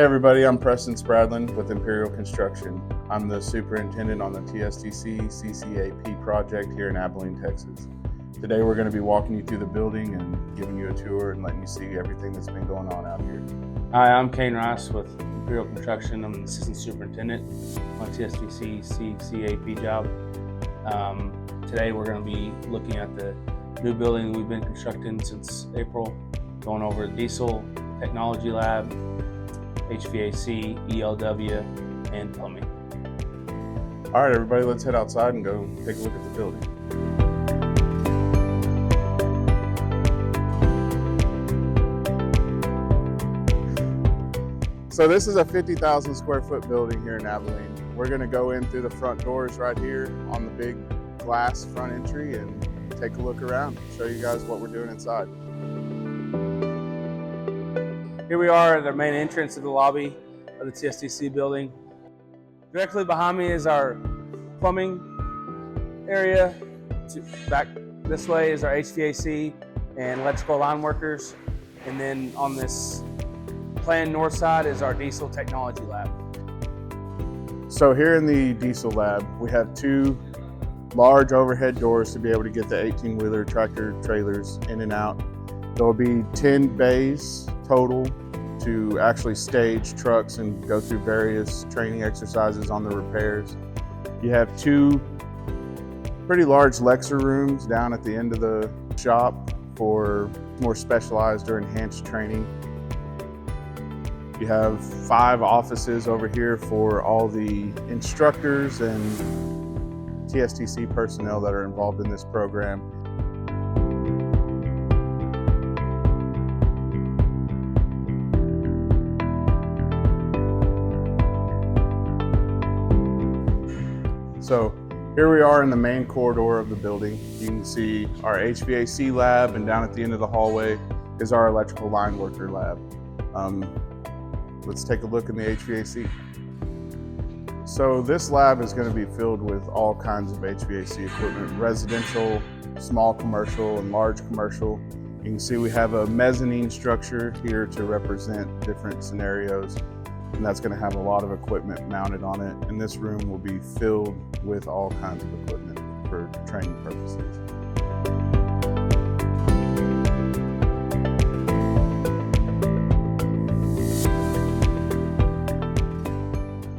Hey everybody, I'm Preston Spradlin with Imperial Construction. I'm the superintendent on the TSTC CCAP project here in Abilene, Texas. Today we're going to be walking you through the building and giving you a tour and letting you see everything that's been going on out here. Hi, I'm Kane Ross with Imperial Construction. I'm an assistant superintendent on TSTC CCAP job. Today we're going to be looking at the new building we've been constructing since April, going over the diesel technology lab, HVAC, ELW, and plumbing. All right, everybody, let's head outside and go take a look at the building. So this is a 50,000 square foot building here in Abilene. We're going to go in through the front doors right here on the big glass front entry and take a look around, show you guys what we're doing inside. Here we are at the main entrance of the lobby of the TSTC building. Directly behind me is our plumbing area. Back this way is our HVAC and electrical line workers. And then on this planned north side is our diesel technology lab. So here in the diesel lab, we have two large overhead doors to be able to get the 18-wheeler tractor trailers in and out. There will be 10 bays total to actually stage trucks and go through various training exercises on the repairs. You have two pretty large lecture rooms down at the end of the shop for more specialized or enhanced training. You have 5 offices over here for all the instructors and TSTC personnel that are involved in this program. So here we are in the main corridor of the building. You can see our HVAC lab, and down at the end of the hallway is our electrical line worker lab. Let's take a look in the HVAC. So this lab is going to be filled with all kinds of HVAC equipment, residential, small commercial, and large commercial. You can see we have a mezzanine structure here to represent different scenarios, and that's going to have a lot of equipment mounted on it. And this room will be filled with all kinds of equipment for training purposes.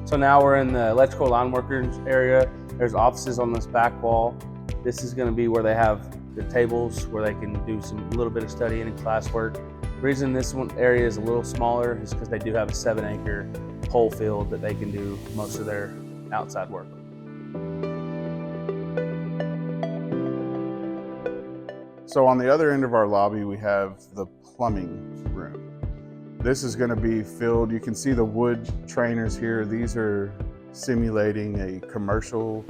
So now we're in the electrical line workers area. There's offices on this back wall. This is going to be where they have the tables where they can do a little bit of studying and classwork. The reason this one area is a little smaller is because they do have a 7-acre pole field that they can do most of their outside work. So on the other end of our lobby, we have the plumbing room. This is going to be filled, you can see the wood trainers here. These are simulating a commercial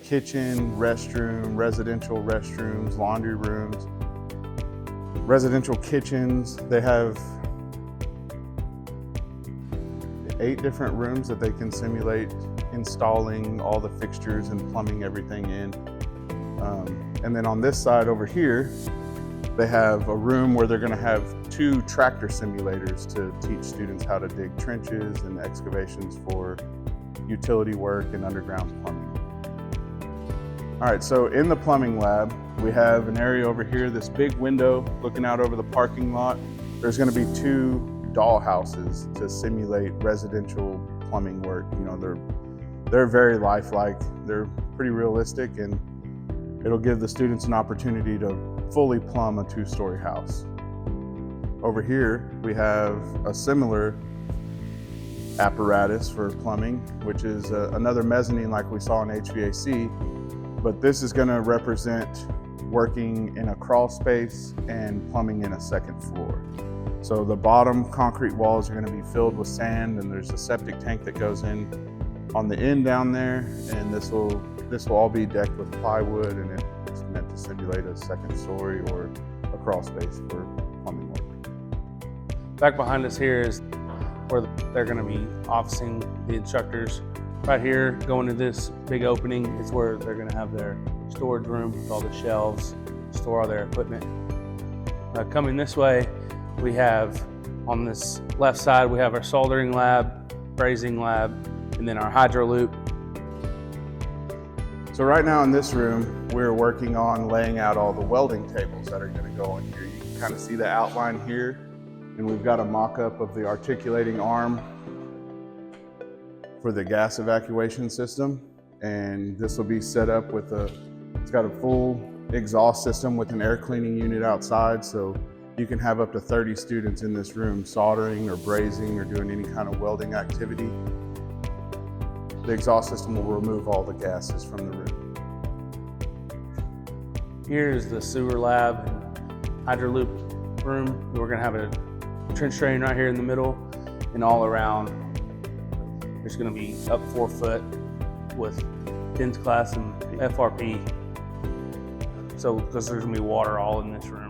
kitchen, restroom, residential restrooms, laundry rooms, residential kitchens. They have 8 different rooms that they can simulate installing all the fixtures and plumbing everything in. And then on this side over here, they have a room where they're going to have 2 tractor simulators to teach students how to dig trenches and excavations for utility work and underground plumbing. All right, so in the plumbing lab, we have an area over here, this big window looking out over the parking lot. There's going to be 2 doll houses to simulate residential plumbing work. You know, they're very lifelike. They're pretty realistic, and it'll give the students an opportunity to fully plumb a 2-story house. Over here, we have a similar apparatus for plumbing, which is another mezzanine like we saw in HVAC, but this is going to represent working in a crawl space and plumbing in a 2nd floor. So the bottom concrete walls are going to be filled with sand, and there's a septic tank that goes in on the end down there, and this will all be decked with plywood, and it's meant to simulate a 2nd story or a crawl space for plumbing work. Back behind us here is where they're going to be officing the instructors. Right here, going to this big opening, is where they're going to have their storage room with all the shelves, store all their equipment. Coming this way, we have On this left side, we have our soldering lab, brazing lab, and then our hydro loop. So right now in this room, we're working on laying out all the welding tables that are going to go in here. You can kind of see the outline here, and we've got a mock-up of the articulating arm for the gas evacuation system. And this will be set up with it's got a full exhaust system with an air cleaning unit outside, so you can have up to 30 students in this room soldering or brazing or doing any kind of welding activity. The exhaust system will remove all the gases from the room. Here's the sewer lab and hydro loop room. We're gonna have a trench drain right here in the middle, and all around there's gonna be up 4 foot with dense class and FRP. So, because there's gonna be water all in this room.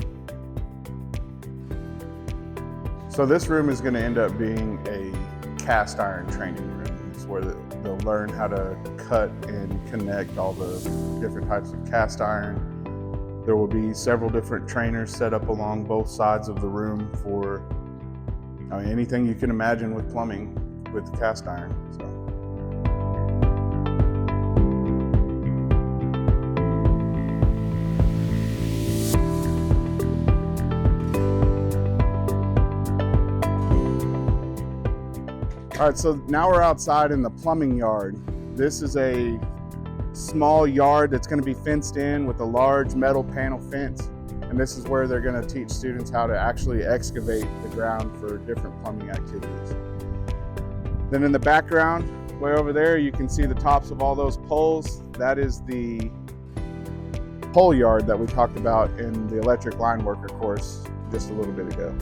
So this room is going to end up being a cast iron training room. It's where they'll learn how to cut and connect all the different types of cast iron. There will be several different trainers set up along both sides of the room for anything you can imagine with plumbing with cast iron. So. All right, so now we're outside in the plumbing yard. This is a small yard that's going to be fenced in with a large metal panel fence. And this is where they're going to teach students how to actually excavate the ground for different plumbing activities. Then in the background, way over there, you can see the tops of all those poles. That is the pole yard that we talked about in the electric line worker course just a little bit ago.